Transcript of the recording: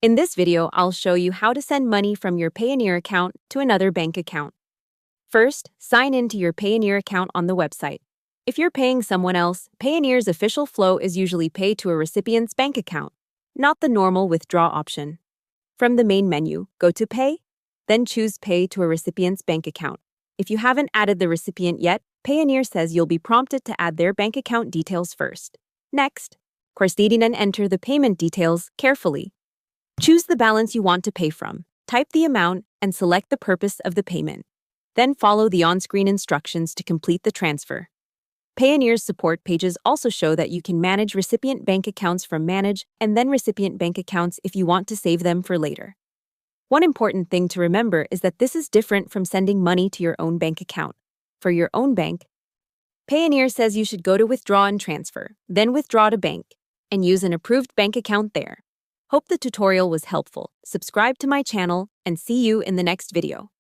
In this video, I'll show you how to send money from your Payoneer account to another bank account. First, sign in to your Payoneer account on the website. If you're paying someone else, Payoneer's official flow is usually pay to a recipient's bank account, not the normal withdraw option. From the main menu, go to Pay, then choose Pay to a recipient's bank account. If you haven't added the recipient yet, Payoneer says you'll be prompted to add their bank account details first. Next, proceed and enter the payment details carefully. Choose the balance you want to pay from, type the amount, and select the purpose of the payment. Then follow the on-screen instructions to complete the transfer. Payoneer's support pages also show that you can manage recipient bank accounts from Manage and then Recipient bank accounts if you want to save them for later. One important thing to remember is that this is different from sending money to your own bank account. For your own bank, Payoneer says you should go to Withdraw and Transfer, then Withdraw to Bank, and use an approved bank account there. Hope the tutorial was helpful. Subscribe to my channel and see you in the next video.